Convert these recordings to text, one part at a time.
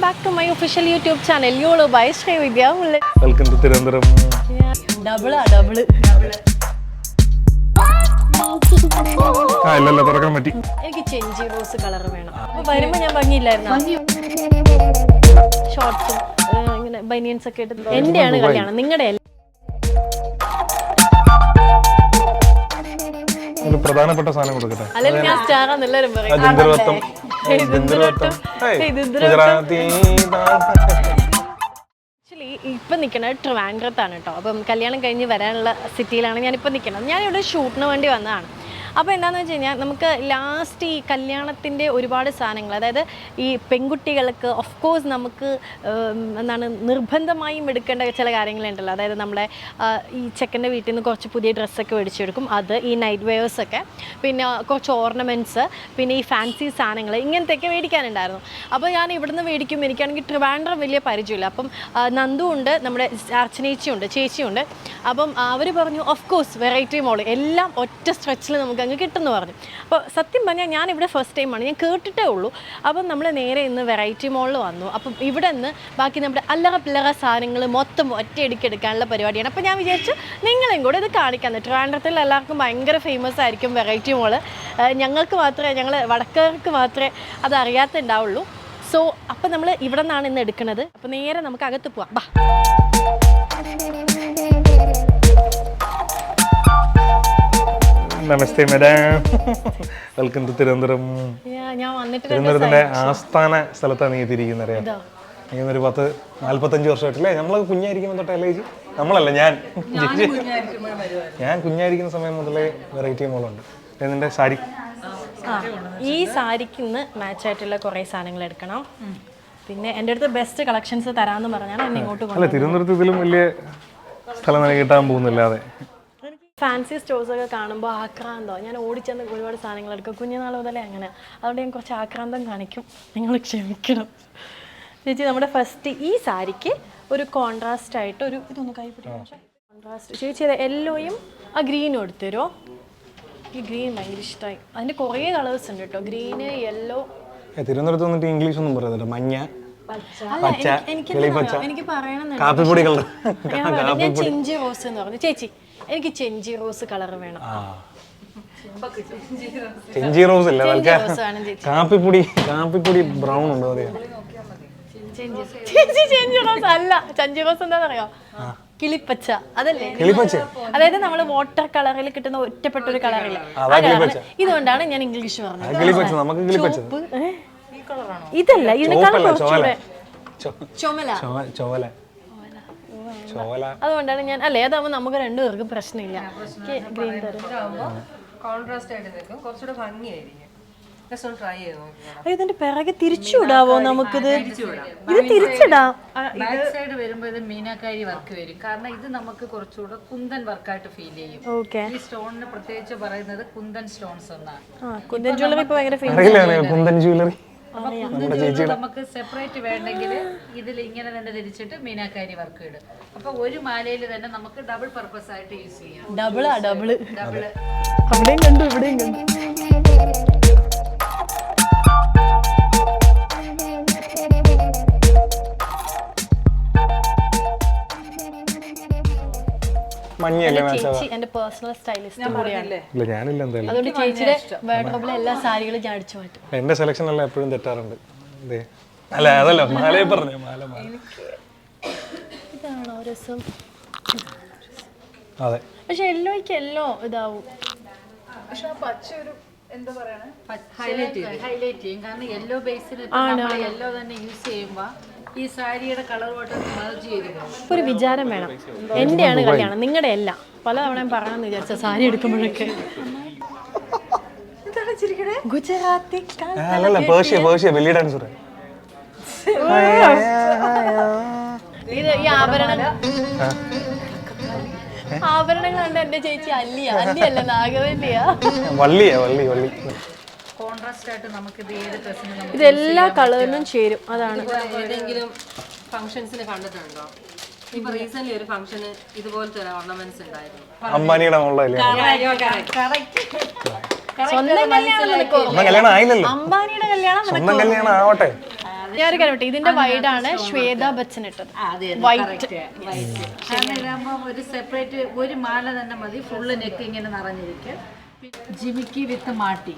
back to my official YouTube channel, YOLO by Srividya. Welcome to Tirundaram. Double. ഇല്ലല്ല തുറക്കാൻ പറ്റി. എനിക്ക് ചെഞ്ചി rose colour വേണം. അപ്പോൾ വരുമ്പോൾ ഞാൻ ഭംഗിയില്ലായിരുന്നു. ഷോർട്സും ഇങ്ങനെ ബനിയൻസ് ഒക്കെ ഇട്ട് എന്റെയാണ് കല്യാണം, നിങ്ങളുടെ അല്ല. ഒരു പ്രധാനപ്പെട്ട സാധനം കൊടുക്കട്ടെ. അല്ലെങ്കിൽ ഞാൻ സ്റ്റാർ ആണെന്ന് എല്ലാവരും പറയും. ആക്ച്വലി ഇപ്പം നിൽക്കുന്നത് ട്രിവാൻഡ്രത്താണ് കേട്ടോ. അപ്പം കല്യാണം കഴിഞ്ഞ് വരാനുള്ള സിറ്റിയിലാണ് ഞാനിപ്പോൾ നിൽക്കുന്നത്. ഞാനിവിടെ ഷൂട്ടിന് വേണ്ടി വന്നതാണ്. അപ്പോൾ എന്താണെന്ന് വെച്ച് കഴിഞ്ഞാൽ നമുക്ക് ലാസ്റ്റ് ഈ കല്യാണത്തിൻ്റെ ഒരുപാട് സാധനങ്ങൾ, അതായത് ഈ പെൺകുട്ടികൾക്ക് ഓഫ് കോഴ്സ് നമുക്ക് എന്താണ് നിർബന്ധമായും എടുക്കേണ്ട ചില കാര്യങ്ങളുണ്ടല്ലോ. അതായത് നമ്മളെ ഈ ചെക്കൻ്റെ വീട്ടിൽ നിന്ന് കുറച്ച് പുതിയ ഡ്രസ്സൊക്കെ മേടിച്ചെടുക്കും, അത് ഈ നൈറ്റ് വെയേഴ്സൊക്കെ, പിന്നെ കുറച്ച് ഓർണമെൻറ്റ്സ്, പിന്നെ ഈ ഫാൻസി സാധനങ്ങൾ, ഇങ്ങനത്തെയൊക്കെ മേടിക്കാനുണ്ടായിരുന്നു. അപ്പോൾ ഞാൻ ഇവിടുന്ന് മേടിക്കും. എനിക്കാണെങ്കിൽ ട്രിവാൻഡ്രം വലിയ പരിചയമില്ല. അപ്പം നന്ദു ഉണ്ട്, നമ്മുടെ അർച്ചനേച്ചിയുണ്ട്, ചേച്ചിയുണ്ട്. അപ്പം അവർ പറഞ്ഞു ഓഫ് കോഴ്സ് വെറൈറ്റി മോൾ എല്ലാം ഒറ്റ സ്ട്രെച്ചിൽ നമുക്ക് അങ്ങ് കിട്ടുമെന്ന് പറഞ്ഞു. അപ്പോൾ സത്യം പറഞ്ഞാൽ ഞാനിവിടെ ഫസ്റ്റ് ടൈമാണ്, ഞാൻ കേട്ടിട്ടേ ഉള്ളൂ. അപ്പം നമ്മൾ നേരെ ഇന്ന് വെറൈറ്റി മോളിൽ വന്നു. അപ്പം ഇവിടെ നിന്ന് ബാക്കി നമ്മുടെ അല്ലറ പില്ലറ സാധനങ്ങൾ മൊത്തം ഒറ്റയടിക്ക് എടുക്കാനുള്ള പരിപാടിയാണ്. അപ്പോൾ ഞാൻ വിചാരിച്ചു നിങ്ങളെയും കൂടെ ഇത് കാണിക്കാമെന്ന്. ട്രിവാൻഡ്രത്തിൽ എല്ലാവർക്കും ഭയങ്കര ഫേമസ് ആയിരിക്കും വെറൈറ്റി മോള്. ഞങ്ങൾക്ക് മാത്രമേ, ഞങ്ങൾ വടക്കർക്ക് മാത്രമേ അത് അറിയാത്തുണ്ടാവുള്ളൂ. സോ അപ്പം നമ്മൾ ഇവിടെ നിന്നാണ് ഇന്ന് എടുക്കുന്നത്. അപ്പോൾ നേരെ നമുക്ക് അകത്ത് പോവാം. ബാ. നമസ്തേ മാഡം, വെൽക്കം ടു തിരുവനന്തപുരം. തിരുവനന്തപുരത്തിന്റെ ആസ്ഥാന സ്ഥലത്താണ് നീ എത്തിയിരിക്കുന്നത്. അറിയാം, നീ ഒരു 40-45 വർഷമായിട്ടല്ലേ? നമ്മളൊക്കെ കുഞ്ഞായിരിക്കുമ്പോൾ തൊട്ടേ അല്ലേ ചേച്ചി? നമ്മളല്ല, ഞാൻ കുഞ്ഞായിരിക്കുന്ന സമയം മുതലേ വെറൈറ്റി മോളുണ്ട്. നിന്റെ സാരി, ഈ സാരിക്ക് ഇന്ന് മാച്ചായിട്ടുള്ള കുറേ സാധനങ്ങൾ എടുക്കണം. പിന്നെ എൻ്റെ അടുത്ത് ബെസ്റ്റ് കളക്ഷൻസ് തരാമെന്ന് പറഞ്ഞാൽ എന്നെ ഇങ്ങോട്ട് അല്ല, തിരുവനന്തപുരത്ത് ഇതിലും വലിയ സ്ഥലം തന്നെ കിട്ടാൻ പോകുന്നില്ലാതെ. ഫാൻസി സ്റ്റോഴ്സൊക്കെ കാണുമ്പോൾ ആക്രാന്തോ, ഞാൻ ഓടിച്ചെന്ന് ഒരുപാട് സാധനങ്ങൾ എടുക്കും കുഞ്ഞുനാൾ മുതലേ അങ്ങനെ. അതുകൊണ്ട് ഞാൻ കുറച്ച് ആക്രാന്തം കാണിക്കും, നിങ്ങൾ ക്ഷമിക്കണം. ചേച്ചി, നമ്മുടെ ഫസ്റ്റ് ഈ സാരിക്ക് ഒരു കോൺട്രാസ്റ്റ് ആയിട്ട് ഒരു ഇതൊന്ന് കൈ പിടിക്കും കോൺട്രാസ്റ്റ്. ചേച്ചി അത് യെല്ലോയും ആ ഗ്രീനും എടുത്തരുമോ? ഈ ഗ്രീൻ ഭയങ്കര ഇഷ്ടമായി. അതിൻ്റെ കുറേ കളേഴ്സ് ഉണ്ട് കേട്ടോ, ഗ്രീന്, യെല്ലോ. തിരുവനന്തപുരത്ത് വന്നിട്ട് ഇംഗ്ലീഷ് ഒന്നും പറയുന്നില്ല. മഞ്ഞ, എനിക്ക് പറയണമെന്നുണ്ട്. കാപ്പിപ്പൊടി കളർ. ഞാൻ ചെഞ്ചി റോസ് എന്ന് പറഞ്ഞു. ചേച്ചി, എനിക്ക് ചെഞ്ചി റോസ് കളർ വേണം. ചെഞ്ചി റോസ് അല്ല, കാപ്പിപ്പൊടി ബ്രൗൺ ഉണ്ടോ? ചെഞ്ചി റോസ് അല്ല, ചെഞ്ചി റോസ് എന്താണെന്നറിയോ? കിളിപ്പച്ച, അതല്ലേ? അതായത് നമ്മൾ വാട്ടർ കളറിൽ കിട്ടുന്ന ഒറ്റപ്പെട്ട ഒരു കളറില്ല, ഇതുകൊണ്ടാണ് ഞാൻ ഇംഗ്ലീഷ് പറഞ്ഞത്. ഇതല്ല, ഇതിനേക്കാളും കുറച്ചുകൂടെ ചോമല. അതുകൊണ്ടാണ് ഞാൻ, അല്ലേ അതാവുമ്പോൾ നമുക്ക് രണ്ടുപേർക്കും പ്രശ്നമില്ല. ഗ്രീൻ തരും, കോൺട്രാസ്റ്റ് ആയിട്ട് നിൽക്കും, കുറച്ചുകൂടെ ഭംഗിയായിരിക്കും. ഇതിന്റെ പിറകെ തിരിച്ചുവിടാവോ നമുക്കിത്? ഇത് തിരിച്ചിടാം. ബാക്ക് സൈഡ് വരുമ്പോൾ ഇത് മീനാക്കാരി വർക്ക് വരും. കാരണം ഇത് നമുക്ക് കുറച്ചുകൂടെ കുന്തൻ വർക്കായിട്ട് ഫീൽ ചെയ്യും. ഈ സ്റ്റോണിന് പ്രത്യേകിച്ച് പറയുന്നത് കുന്തൻ സ്റ്റോൺസ് എന്നാണ്. കുന്തൻ ജ്വല്ലറി ഇപ്പൊ ഭയങ്കര ഫേമസ്. കുന്തൻ ജ്വല്ലറി നമുക്ക് സെപ്പറേറ്റ് വേണ്ടെങ്കിൽ ഇതിൽ ഇങ്ങനെ തന്നെ തിരിച്ചിട്ട് മീനാക്കാരി വർക്ക് ഇടും. അപ്പൊ ഒരു മാലയിൽ തന്നെ നമുക്ക് ഡബിൾ പർപ്പസ് ആയിട്ട് യൂസ് ചെയ്യാം. ഡബിള് അവിടെയും കണ്ടു, ഇവിടെയും കണ്ടു. ചേച്ചി എന്റെ പേഴ്സണൽ സ്റ്റൈലിസ്റ്റ് കൂടിയാണ്. അതുകൊണ്ട് ചേച്ചിയുടെ വാർഡ്രോബിലെ എല്ലാ സാരികളും ഞാൻ അടിച്ചു മാറ്റും. എന്റെ സെലക്ഷൻ എല്ലാം എപ്പോഴും തെറ്റാറുണ്ട്. അല്ല അതല്ല, മാലയെ പറഞ്ഞു. ഇതാണോ രസം? അതെ, പക്ഷെ യെല്ലോയ്ക്ക് യെല്ലോ ഇതാവും. പക്ഷെ പച്ച ഒരു എന്താ പറയണേ, ഹൈലൈറ്റ് ചെയ്യും. കാരണം യെല്ലോ ബേസിൽ യെല്ലോ തന്നെ യൂസ് ചെയ്യുമ്പോ ഈ സാരിയുടെ കളറുമായിട്ട് മെർജ് ചെയ്തിരിക്കണം. ഒരു വിചാരം വേണം, എന്റെയാണ് കല്യാണം, നിങ്ങളുടെ അല്ല. പലതവണ പറയണമെന്ന് വിചാരിച്ച സാരി എടുക്കുമ്പോഴൊക്കെ. ഗുജറാത്തി ഇത് ഈ ആഭരണങ്ങൾ കണ്ട എന്റെ ചേച്ചി അല്ലിയല്ല, നാഗവല്ലിയാ. കോൺട്രാസ്റ്റ് ആയിട്ട് നമുക്ക് ഇതെല്ലാ കളറിനും ചേരും. അതാണ്. ഏതെങ്കിലും ഫംഗ്ഷൻസിന് കണ്ടിട്ടുണ്ടോ? ഇപ്പൊ റീസെന്റ് ഒരു ഫംഗ്ഷന് ഇതുപോലത്തെ ഒരു ഓർണമെന്റ്സ് ഉണ്ടായിരുന്നു. അംബാനിയുടെ സ്വന്തം കല്യാണം, അംബാനിയുടെ കല്യാണം ആവട്ടെ. ഞാനൊരു കാര്യം പറയട്ടെ, ഇതിന്റെ വൈഡാണ് ശ്വേത ബച്ചൻ ഇട്ടത്. വൈറ്റ് കാരണം ഇതാകുമ്പോൾ ഒരു സെപ്പറേറ്റ് ഒരു മാല തന്നെ മതി, ഫുള്ള് നെക്ക് ഇങ്ങനെ നിറഞ്ഞിരിക്കും. ജിമിക്കി വിത്ത് മാട്ടി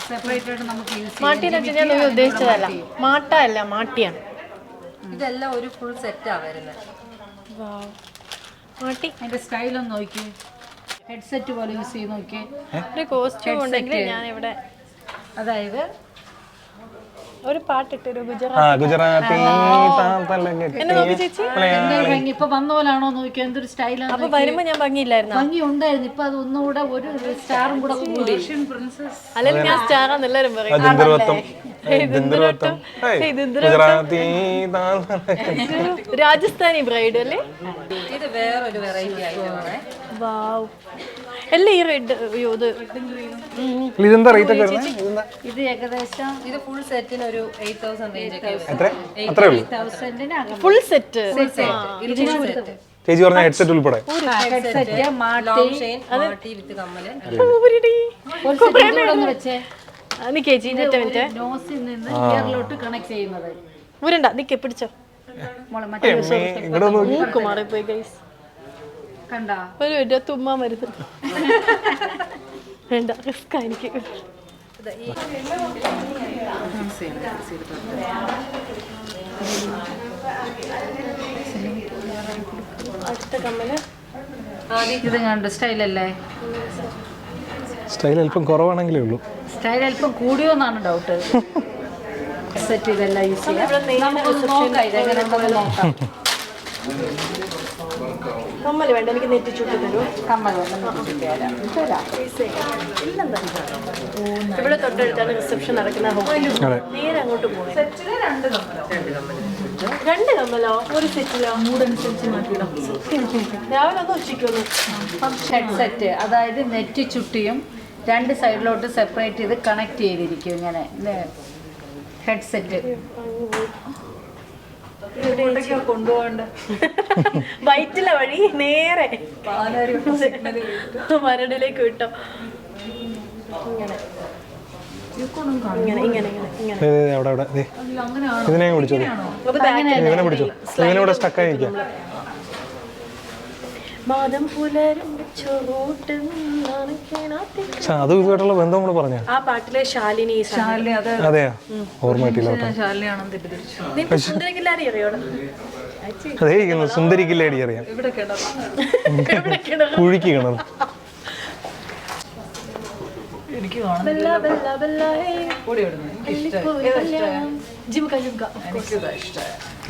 സെപ്പറേറ്റ് ആയിട്ട് നമുക്ക് യൂസ് ചെയ്യാം. മാട്ടി എന്ന് വെച്ചാൽ ഞാൻ ഉദ്ദേശിച്ചതല്ല, മാട്ട അല്ല മാട്ടിയാണ്. ഇതെല്ലാം ഒരു ഫുൾ സെറ്റാ വരുന്നത്. മാട്ടി അതിന്റെ സ്റ്റൈലൊന്ന് നോക്കി, ഹെഡ്സെറ്റ് പോലെ യൂസ് ചെയ്ത് നോക്കിയേ. ഒരു കോസ്റ്റ്യൂം ഉണ്ടെങ്കിൽ ഞാൻ ഇവിടെ അതായത് ഒരു പാട്ടിട്ടൊരു ഗുജറാത്തി എന്നെ നോക്കി ചേച്ചി. ഭംഗി ഇപ്പൊ വന്ന പോലാണോ നോക്കിയാൽ എന്തൊരു സ്റ്റൈലാണ്. അപ്പൊ വരുമ്പോ ഞാൻ ഭംഗിയില്ലായിരുന്നു. ഭംഗി ഉണ്ടായിരുന്നു, ഇപ്പൊ അത് ഒന്നുകൂടെ ഒരു സ്റ്റാറും കൂടെ കൂടി. അല്ലെങ്കിൽ ഞാൻ സ്റ്റാറാന്ന് എല്ലാവരും പറയും. രാജസ്ഥാനി ബ്രൈഡ് അല്ലേ? ഇത് വേറൊരു വെറൈറ്റി ഐറ്റമാണ്. വാവ്, അല്ലേ ഈ റെഡ് ഇതെന്താ റേറ്റ് ഒക്കെ വരുന്നത്? ഇത് ഏകദേശം ഇത് ഫുൾ സെറ്റിന് ഒരു 8000 റേഞ്ച് ഒക്കെ വരും. അത്രേ ഉള്ളൂ. 1000 ഫുൾ സെറ്റ്. ചേച്ചി പറഞ്ഞ ഹെഡ്സെറ്റ് ഉൾപ്പെടെ ഹെഡ്സെറ്റ് മാട്ടി മാട്ടി വിത്ത് കമ്മല്. വെച്ചേ നിക്കേച്ചി മിനിറ്റ് നോസിൽ നിന്ന് ഇയറിലോട്ട് കണക്ട് ചെയ്യുന്നത്. ഉരുണ്ട നിക്ക് പിടിച്ചോ. ഇങ്ങോട്ട് മൂക്ക് മാറിപ്പോയി ഗൈസ്. കണ്ടാ ഒരു തുമ്മാ മരുന്ന് വേണ്ട, റിസ്ക് എനിക്ക്. അടുത്ത കമ്മല് ഇത് കണ്ടു സ്റ്റൈലല്ലേ? സ്റ്റൈൽ അല്പം കുറവാണെങ്കിലേ ഉള്ളൂ. സ്റ്റൈൽ അല്പം കൂടിയോന്നാണ് ഡൗട്ട്. സെറ്റ് ഇതെല്ലാം യൂസ് ചെയ്യാം. നമുക്കൊന്ന് നോക്കാം ഇതെങ്ങനെ നമുക്ക് നോക്കാം. കമ്മല് വേണ്ട, എനിക്ക് നെറ്റിച്ചുട്ട് തരുമോ? കമ്മൽ ഇവിടെ തൊട്ടടുത്താണ് റിസപ്ഷൻ നടക്കുന്ന ഹോം. നേരെ അങ്ങോട്ട് പോകണം. രണ്ട് കമ്മലോ ഒരു സെറ്റിലോ? മൂടനുസരിച്ച് മാറ്റിയിടാം. രാവിലെ ഒന്ന് ഉച്ചയ്ക്കൊന്ന്. ഹെഡ്സെറ്റ് അതായത് നെറ്റ് ചുട്ടിയും രണ്ട് സൈഡിലോട്ട് സെപ്പറേറ്റ് ചെയ്ത് കണക്ട് ചെയ്തിരിക്കും ഇങ്ങനെ ഹെഡ്സെറ്റ്. കൊണ്ടുപോകണ്ട വൈറ്റില വഴി നേരെ മരടിലേക്ക് വിട്ടോ. ഇങ്ങനെ ഇങ്ങനെ ഇങ്ങനെ ഇങ്ങനെ ഇതിനെ പിടിച്ചോ, ഇതിനെ പിടിച്ചോ, ഇതിനെ ഇവിടെ സ്റ്റക്കായി നിൽക്കാം. മാതം പുലരും അത് ഇതുമായിട്ടുള്ള ബന്ധം കൂടെ പറഞ്ഞ ആ പാട്ടിലെ ശാലിനി. അതെയാ, ഓർമ്മയിട്ടില്ല. അതേ ഇരിക്കുന്നു, സുന്ദരി കില്ലേടി അറിയാം. കുഴിക്ക് കിണർ.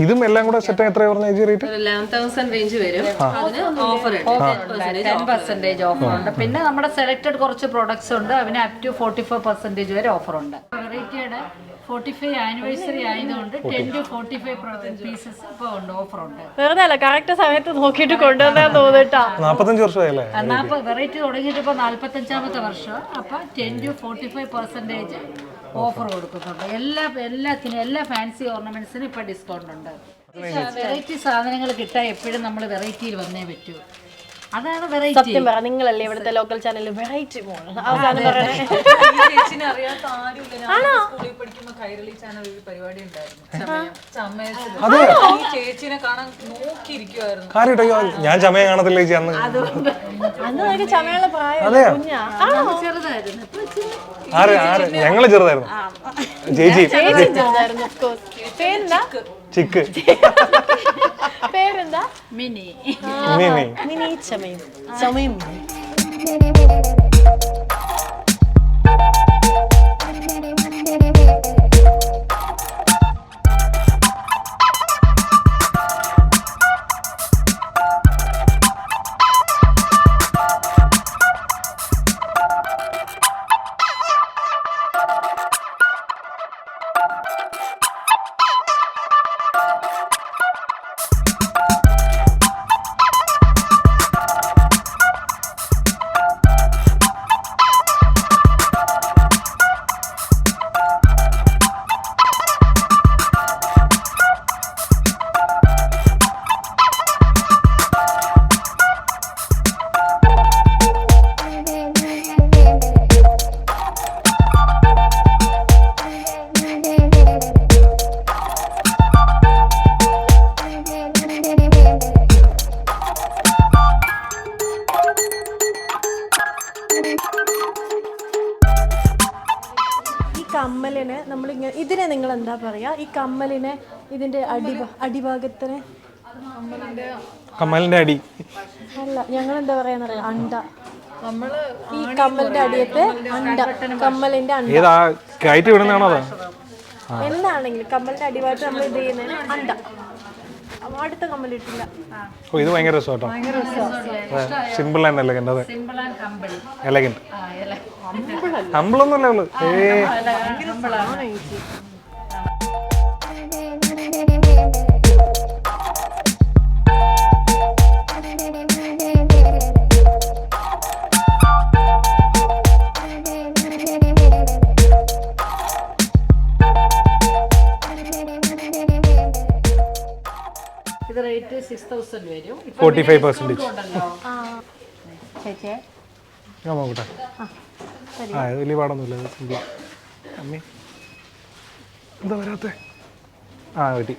ഇതും എല്ലാം കൂടെ സെറ്റ് എത്ര പറഞ്ഞ റേറ്റ്? 11,000 റേഞ്ച് വരും. അതിന് ഓഫർ 10% ഓഫർ ഉണ്ട്. പിന്നെ നമ്മുടെ സെലക്ടഡ് കുറച്ച് പ്രൊഡക്ട്സ് ഉണ്ട്, അതിന് അപ് ടു 44% വരെ ഓഫർ ഉണ്ട്. വെറൈറ്റിയുടെ 45 ആനിവേഴ്സറി ആയതുകൊണ്ട് 10 to 45 പീസസ് ഇപ്പോൾ ഉണ്ട്, ഓഫർ ഉണ്ട്. വെറുതെ അല്ല, കറക്റ്റ് സമയത്ത് നോക്കിയിട്ട് കൊണ്ടുവന്നാ തോന്നിട്ടാ. 45 വർഷമായല്ലേ വെറൈറ്റി തുടങ്ങിയിട്ട് ഇപ്പോൾ 45ാമത്തെ വർഷം. അപ്പോൾ 10 to 45% ഓഫർ കൊടുക്കുന്നുണ്ട്. എല്ലാത്തിനും എല്ലാ ഫാൻസി ഓർണമെന്റ്സിനും ഇപ്പോൾ ഡിസ്കൗണ്ട് ഉണ്ട്. വെറൈറ്റി സാധനങ്ങൾ കിട്ടാൻ എപ്പോഴും നമ്മൾ വെറൈറ്റിയിൽ വന്നേ പറ്റൂ. അതാണ് വെറൈറ്റി. സത്യം പറ, നിങ്ങളല്ലേ ഇവിടുത്തെ ലോക്കൽ ചാനൽ വെറൈറ്റി അവസാനം പറയണേ. ഞാൻ ചമയം കാണത്തില്ല ചേച്ചി അന്ന്. അന്ന് ചമയുള്ള പ്രായം കുഞ്ഞാ. ചെറുതായിരുന്നു, ഞങ്ങള് ചെറുതായിരുന്നു. ചേച്ചി ചെറുതായിരുന്നു. പേരെന്താ? ചിക്ക്. പേരെന്താ? മിനി. മിനി ചമയം. ചമയം. കമ്മലിന് നമ്മളിങ്ങനെ ഇതിനെ നിങ്ങൾ എന്താ പറയാ, ഈ കമ്മലിനെ ഇതിന്റെ അടിഭാഗത്തിന് കമ്മലിന്റെ അടി അല്ല, ഞങ്ങൾ എന്താ പറയാന്നറിയാം, അണ്ട. ഈ കമ്മലിന്റെ അടിയത്തെ അണ്ട, കമ്മലിന്റെ അണ്ട ഏതാ കയറ്റി വിടുന്നതാണോ അതാ? എന്താണെങ്കിലും കമ്മലിന്റെ അടിഭാഗത്ത് നമ്മൾ ഇത് ചെയ്യുന്നതിന് അണ്ട. അടുത്ത കമ്മലിട്ടില്ല. ഓ ഇത് ഭയങ്കര രസമാട്ടോ, സിമ്പിൾ ആൻഡ് എലഗന്റ്. അതെ, എലഗന്റ്. ഹമ്പിളൊന്നുമല്ലേ ഉള്ളു. ഇത് റേറ്റ് 6000 വരും. 45%. ചേച്ചേ ഞാൻ നോക്കട്ടെ. ആ ഇത് വലിയ പാടൊന്നുമില്ല, സിമ്പിളാ. അമ്മേ എന്താ വരാത്തെ? ആ കിട്ടി.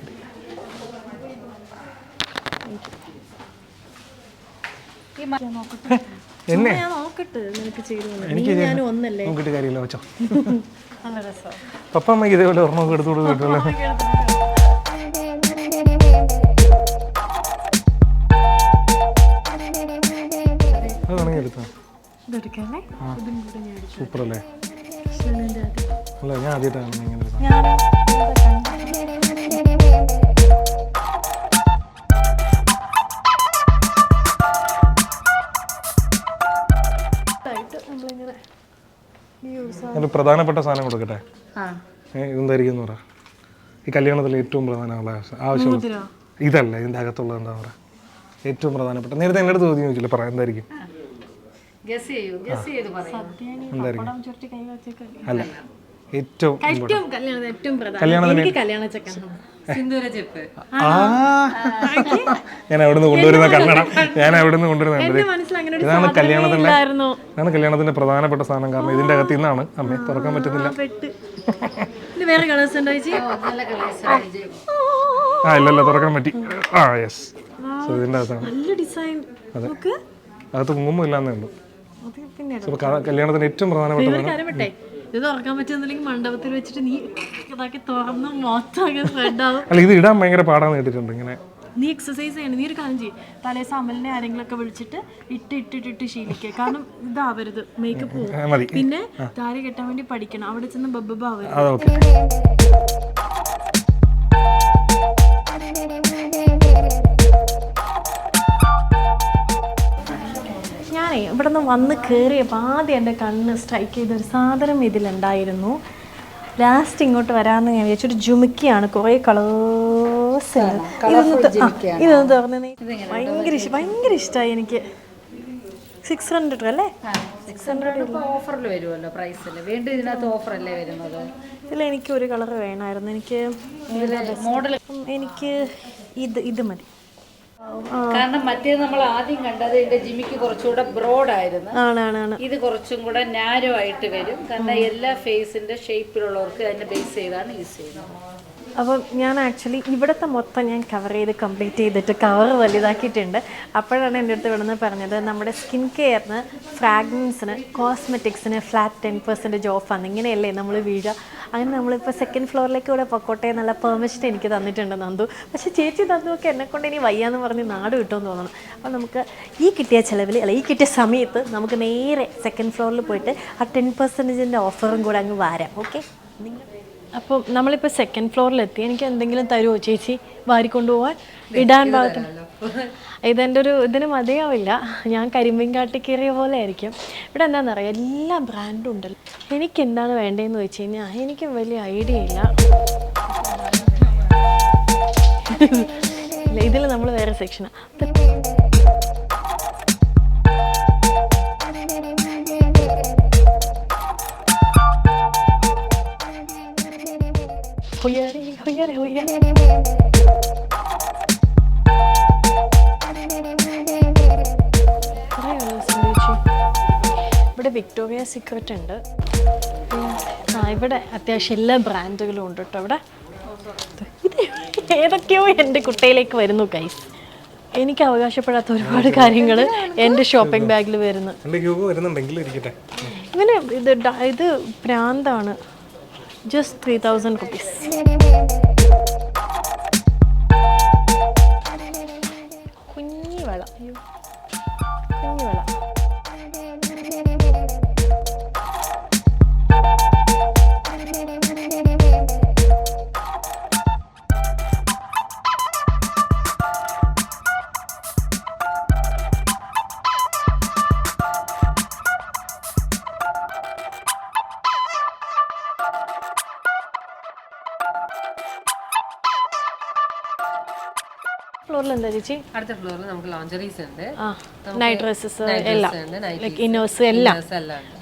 എന്നെ ഞാൻ നോക്കട്ടെ നിനക്ക് ചെയ്തു. എനിക്ക് ഞാനും ഒന്നല്ലേ. നോക്കിട്ട് കാര്യമില്ല, വെച്ചോ. നല്ല രസം. പപ്പ അമ്മയ്ക്ക് ഇതേപോലെ ഒരെണ്ണമൊക്കെ എടുത്തു കൊടുത്തിട്ടുള്ളൂ. അത് വേണമെങ്കിൽ എടുത്താ സൂപ്പർ അല്ലേ? അല്ല ഞാൻ ആദ്യമായിട്ടാണ് ഇങ്ങനെ ഒരു പ്രധാനപ്പെട്ട സാധനം കൊടുക്കട്ടെ. ഇതെന്തായിരിക്കും പറ, ഈ കല്യാണത്തിൽ ഏറ്റവും പ്രധാനമുള്ള ആവശ്യമുള്ള ഇതല്ല, ഇതിൻ്റെ അകത്തുള്ളത് എന്താ പറയുക ഏറ്റവും പ്രധാനപ്പെട്ട? നേരത്തെ എൻ്റെ അടുത്ത് ചോദ്യം ചോദിച്ചില്ല, പറയാം എന്തായിരിക്കും? അല്ല ഏറ്റവും ഞാൻ അവിടുന്ന് കൊണ്ടുവരുന്ന കന്നഡ, ഇതാണ് കല്യാണത്തിന്റെ പ്രധാനപ്പെട്ട സാധനം. കാരണം ഇതിന്റെ അകത്ത് ഇന്നാണ് അമ്മേ തുറക്കാൻ പറ്റുന്നില്ല. ആ ഇല്ലല്ല, തുറക്കാൻ പറ്റി. ആ യെസ്, ഇതിന്റെ അകത്താണ്. അതെ, അകത്ത് കുങ്കുമം ഇല്ലാന്നേ ഉള്ളൂ. കല്യാണത്തിന് ഏറ്റവും പ്രധാനപ്പെട്ട ഇത് തുറക്കാൻ പറ്റുന്നില്ലെങ്കിൽ മണ്ഡപത്തിൽ വെച്ചിട്ട് നീ ഇതാക്കി തുറന്ന് മൊത്തം സ്പ്രെഡ് ആവും. അല്ല ഇത് ഇടാൻ ഭയങ്കര പാടാന്ന് കേട്ടിട്ടുണ്ട്. ഇങ്ങനെ നീ എക്സസൈസ് ചെയ്യണം. നീ ഒരു കാര്യം ചെയ്യും, തലേദിവസം അമലിനെ ആരെങ്കിലും ഒക്കെ വിളിച്ചിട്ട് ഇട്ടിട്ട് ശീലിക്കുക. കാരണം ഇതാവരുത്, മേക്കപ്പ് പോകും. പിന്നെ താലി കെട്ടാൻ വേണ്ടി പഠിക്കണം, അവിടെ ചെന്ന് ബബ്ബ ആവരുത്. ഞാനേ ഇവിടെ നിന്ന് വന്ന് കയറിയപ്പോൾ ആദ്യം എൻ്റെ കണ്ണ് സ്ട്രൈക്ക് ചെയ്തൊരു സാധനം ഇതിലുണ്ടായിരുന്നു. ലാസ്റ്റ് ഇങ്ങോട്ട് വരാമെന്ന് ഞാൻ വിചാരിച്ചൊരു ജുമിക്കിയാണ്, കുറേ കളേഴ്സ്. ഇതൊന്ന് തുറന്ന് ഭയങ്കര ഇഷ്ടമായി എനിക്ക്. 600 അല്ലേ? 600 ഓഫറിൽ വരുമല്ലോ പ്രൈസിൽ. വീണ്ടും ഇതിനകത്ത് ഓഫറല്ലേ വരുന്നത്? ഇതിൽ എനിക്ക് ഒരു കളർ വേണമായിരുന്നു. എനിക്ക് മോഡൽ എനിക്ക് ഇത് മതി. കാരണം മറ്റേത് നമ്മൾ ആദ്യം കണ്ടത് ഇതിന്റെ ജിമിക്ക് കുറച്ചുകൂടെ ബ്രോഡായിരുന്നു. ഇത് കുറച്ചും കൂടെ നാരോ ആയിട്ട് വരും. കാരണം എല്ലാ ഫേസിന്റെ ഷേപ്പിലുള്ളവർക്ക് അതിനെ ബേസ് ചെയ്താണ് യൂസ് ചെയ്യുന്നത്. അപ്പം ഞാൻ ആക്ച്വലി ഇവിടുത്തെ മൊത്തം ഞാൻ കവർ ചെയ്ത് കംപ്ലീറ്റ് ചെയ്തിട്ട് കവർ വലുതാക്കിയിട്ടുണ്ട്. അപ്പോഴാണ് എൻ്റെ അടുത്ത് ഇവിടെ നിന്ന് പറഞ്ഞത് നമ്മുടെ സ്കിൻ കെയറിന്, ഫ്രാഗ്രൻസിന്, കോസ്മെറ്റിക്സിന് ഫ്ലാറ്റ് 10% ഓഫാണ്. ഇങ്ങനെയല്ലേ നമ്മൾ വീഴുക. അങ്ങനെ നമ്മളിപ്പോൾ സെക്കൻഡ് ഫ്ലോറിലേക്ക് ഇവിടെ പൊക്കോട്ടെ എന്നുള്ള പെർമിഷൻ എനിക്ക് തന്നിട്ടുണ്ട് നന്ദു. പക്ഷേ ചേച്ചി തന്നുമൊക്കെ എന്നെക്കൊണ്ട് ഇനി വയ്യാന്ന് പറഞ്ഞ് നാട് കിട്ടുമെന്ന് തോന്നണം. അപ്പോൾ നമുക്ക് ഈ കിട്ടിയ ചിലവിൽ ഈ കിട്ടിയ സമയത്ത് നമുക്ക് നേരെ സെക്കൻഡ് ഫ്ലോറിൽ പോയിട്ട് ആ 10% ഓഫറും കൂടെ അങ്ങ് വരാം. ഓക്കെ, അപ്പോൾ നമ്മളിപ്പോൾ സെക്കൻഡ് ഫ്ലോറിലെത്തി. എനിക്ക് എന്തെങ്കിലും തരുമോ ചേച്ചി വാരിക്കൊണ്ടുപോകാൻ ഇടാൻ ഭാഗത്ത്? ഇതെൻ്റെ ഒരു ഇതിന് മതിയാവില്ല. ഞാൻ കരിമ്പീൻ കാട്ടി കയറിയ പോലെ ആയിരിക്കും. ഇവിടെ എന്താണെന്നറിയാം, എല്ലാ ബ്രാൻഡും ഉണ്ടല്ലോ. എനിക്ക് എന്താണ് വേണ്ടതെന്ന് വെച്ച് കഴിഞ്ഞാൽ എനിക്ക് വലിയ ഐഡിയ ഇല്ല. ഇതിൽ നമ്മൾ വേറെ സെക്ഷനാണ്. ഇവിടെ വിക്ടോറിയ സീക്രട്ട് ഉണ്ട്. ഇവിടെ അത്യാവശ്യം എല്ലാ ബ്രാൻഡുകളും ഉണ്ട് കേട്ടോ. ഇവിടെ ഇത് ഏതൊക്കെയോ എൻ്റെ കുട്ടയിലേക്ക് വരുന്നു ഗൈസ്. എനിക്ക് അവകാശപ്പെടാത്ത ഒരുപാട് കാര്യങ്ങൾ എൻ്റെ ഷോപ്പിംഗ് ബാഗിൽ വരുന്നു. ഇവന് ഇത് പ്രാന്താണ്. Just 3000 rupees. കുഞ്ഞി വള, അയ്യോ കുഞ്ഞി വള. ഫ്ലോറിൽ എന്താ ചേച്ചി? അടുത്ത ഫ്ലോറിൽ നമുക്ക് ലോഞ്ചറീസ് ഉണ്ട്, നൈറ്റ് ഡ്രസ്സസ് എല്ലാം, ലൈക്ക് ഇന്നേഴ്സ് എല്ലാം.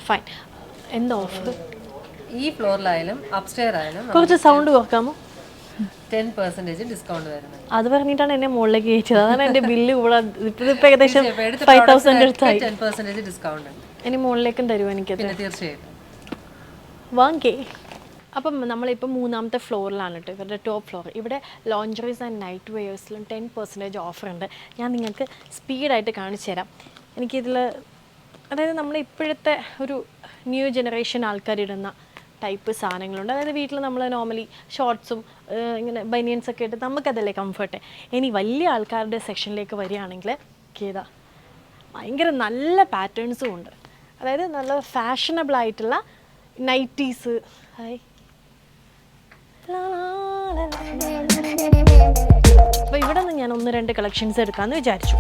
ഫൈൻ. എന്താ ഓഫർ? ഈ ഫ്ലോറിലായാലും അപ്സ്റ്റെയർ ആയാലും കുറച്ച് സൗണ്ട് കുറക്കാമോ? 10% ഡിസ്കൗണ്ട് വരുന്നത്. അത് പറഞ്ഞിട്ടാണ് എന്നെ മുകളിലേക്ക് കയറ്റിയത്. അതാണ് എൻ്റെ ബില്ല് കൂടെ ഇപ്പം ഏകദേശം 5000 അടുത്തായി. 10% ഡിസ്കൗണ്ട് ഉണ്ട്. ഇനി മുകളിലേക്കും തരുമോ എനിക്കത്? പിന്നെ തീർച്ചയായിട്ടും വാങ്ങേ. അപ്പം നമ്മളിപ്പോൾ 3ാമത്തെ ഫ്ലോറിലാണ് കേട്ടോ, ഇവരുടെ ടോപ്പ് ഫ്ലോർ. ഇവിടെ ലോഞ്ചറീസ് ആൻഡ് നൈറ്റ് വെയേഴ്സിലും 10% ഓഫർ ഉണ്ട്. ഞാൻ നിങ്ങൾക്ക് സ്പീഡായിട്ട് കാണിച്ചു തരാം. എനിക്കിതിൽ, അതായത് നമ്മൾ ഇപ്പോഴത്തെ ഒരു ന്യൂ ജനറേഷൻ ആൾക്കാരിടുന്ന ടൈപ്പ് സാധനങ്ങളുണ്ട്. അതായത് വീട്ടിൽ നമ്മൾ നോർമലി ഷോർട്ട്സും ഇങ്ങനെ ബനിയൻസൊക്കെ ഇട്ട് നമുക്കതല്ലേ കംഫർട്ട്. ഇനി വലിയ ആൾക്കാരുടെ സെക്ഷനിലേക്ക് വരികയാണെങ്കിൽ ഏതാ ഭയങ്കര നല്ല പാറ്റേൺസും ഉണ്ട്. അതായത് നല്ല ഫാഷനബിൾ ആയിട്ടുള്ള നൈറ്റീസ്. ഹായ്, അപ്പോൾ ഇവിടെ നിന്ന് ഞാൻ 1-2 കളക്ഷൻസ് എടുക്കാമെന്ന് വിചാരിച്ചു.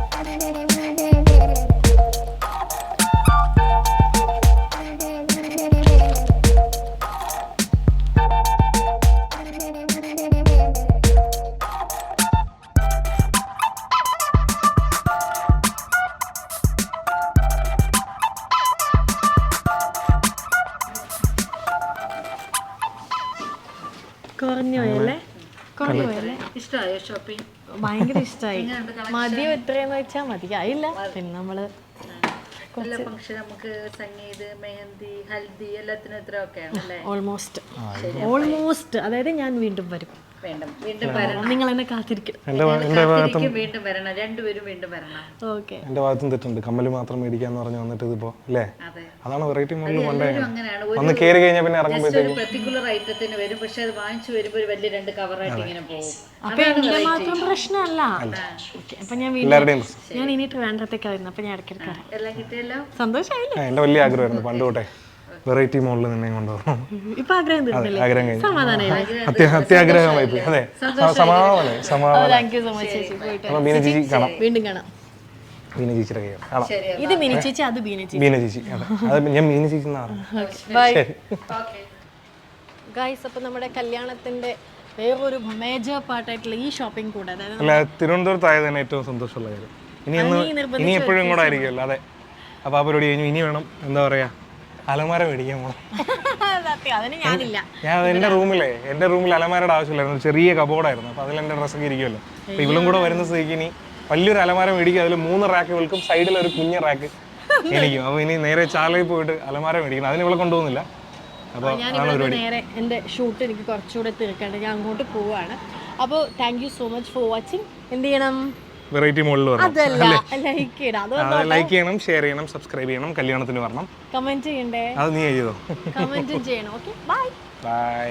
കുറഞ്ഞു പോയല്ലേ? കുറഞ്ഞു പോയല്ലേ? ഇഷ്ടമായോ ഷോപ്പിംഗ്? ഭയങ്കര ഇഷ്ടമായി. മതിയോ എത്രയെന്ന് വെച്ചാൽ മതിയായില്ല. പിന്നെ നമ്മള് എല്ലാ ഫംഗ്ഷൻ നമുക്ക് സംഗീത്, മെഹന്തി, ഹൽദി എല്ലാത്തിനും ഇത്ര ഒക്കെയാണ് അല്ലേ? ഓൾമോസ്റ്റ്. അതായത് ഞാൻ വീണ്ടും വരും. വീണ്ടും വരണം. നിങ്ങൾ എന്നെ കാത്തിരിക്കണം. വീണ്ടും വരണം, രണ്ടുപേരും വീണ്ടും വരണം. ഓക്കെ. എൻ്റെ ഭാഗത്തും തെറ്റുണ്ട്. കമ്മല് മാത്രം മേടിക്കാന്ന് പറഞ്ഞു വന്നിട്ട് ഇതിപ്പോ അല്ലേ? അതാണ് വെറൈറ്റി മോഡൽ പണ്ടേ. ഒന്ന് കയറി കഴിഞ്ഞാൽ പിന്നെ ഇറങ്ങുമ്പോഴത്തേക്ക് പെർട്ടിക്കുലർ ഐറ്റത്തിന് വരും, പക്ഷെ അത് വാങ്ങിച്ചു വരുമ്പോൾ ഒരു വലിയ 2 കവറായിട്ട് ഇങ്ങനെ പോകും. അപ്പൊ എന്റെ മാത്രം പ്രശ്നമല്ല. അപ്പൊ ഞാൻ വീണ്ടും, ഞാൻ ഇനി ട്രിവാൻഡ്രത്തേക്ക് വരുന്നത്. അപ്പൊ ഞാൻ ഇടയ്ക്കിടയ്ക്ക് എല്ലാം കിട്ടിയല്ലോ, സന്തോഷമായില്ലേ? എൻ്റെ വലിയ ആഗ്രഹമായിരുന്നു പണ്ട് തൊട്ടേ വെറൈറ്റി മോഡലിൽ നിന്നെ കൊണ്ടുപോകണം. ഇപ്പൊ ആഗ്രഹം തീർന്നില്ലേ? ആഗ്രഹം കഴിഞ്ഞു. സമാധാനമായി. അത്യാഗ്രഹമായി പോയി. അതെ, സമാധാനം. താങ്ക് യു സോ മച്ച് ചേച്ചി. അപ്പൊ ബീന ചേച്ചി കാണാം. വീണ്ടും കാണാം. ബീന ചേച്ചിയുടെ കൈ കാണാം. ഇത് ബീന ചേച്ചി, അത് ബീന ചേച്ചി. ബീന ചേച്ചി, അതെ, ഞാൻ ബീന ചേച്ചി എന്നാണ്. Bye guys. അപ്പോൾ നമ്മുടെ കല്യാണത്തിന്റെ വേറൊരു മേജർ പാർട്ടായിട്ടുള്ള ഈ ഷോപ്പിംഗ് കൂടെ, അതായത് അല്ല, തിരുവനന്തപുരത്തായത് തന്നെ ഏറ്റവും സന്തോഷമുള്ള കാര്യം. ഇനി എപ്പോഴും കൂടെ ആയിരിക്കുമല്ലോ. അതെ. അപ്പോൾ ആ പരിപാടി കഴിഞ്ഞു. ഇനി വേണം എന്താ പറയാ, അലമാര മേടിക്കാൻ പോകണം. അതിന് ഞാനില്ല. ഞാൻ എൻ്റെ റൂമിൽ അലമാരയുടെ ആവശ്യമില്ലായിരുന്നു. ചെറിയ കബോർഡായിരുന്നു. അപ്പോൾ അതിൽ എൻ്റെ ഡ്രസ്സൊക്കെ ഇരിക്കുമല്ലോ. അപ്പോൾ ഇവളും കൂടെ വരുന്ന സ്ഥിതിക്ക് ഇനി വലിയൊരു അലമാര മേടിക്കും. അതിൽ 3 റാക്ക് ഇവൾക്കും, സൈഡിൽ ഒരു കുഞ്ഞ റാക്ക് എനിക്കും. അപ്പോൾ ഇനി നേരെ ചാലയിൽ പോയിട്ട് അലമാര മേടിക്കണം. അതിന് ഇവളെ കൊണ്ടുപോകുന്നില്ല. അപ്പോൾ ഞാനിവിടെ നേരെ എൻ്റെ ഷൂട്ട് എനിക്ക് കുറച്ചുകൂടെ തീർക്കേണ്ടത്, ഞാൻ അങ്ങോട്ട് പോവാണ്. അപ്പോൾ thank you so much for watching. എന്ത് ചെയ്യണം? വെറൈറ്റി മോഡൽ അതല്ല, ലൈക്ക് ചെയ്യണം, ലൈക്ക് ചെയ്യണം, ഷെയർ ചെയ്യണം, സബ്സ്ക്രൈബ് ചെയ്യണം. കല്യാണത്തിന് വരണം. കമന്റ് ചെയ്യണ്ടേ? അത് നീ ചെയ്തോ? കമന്റ് ചെയ്യണം. Okay, bye. ബൈ.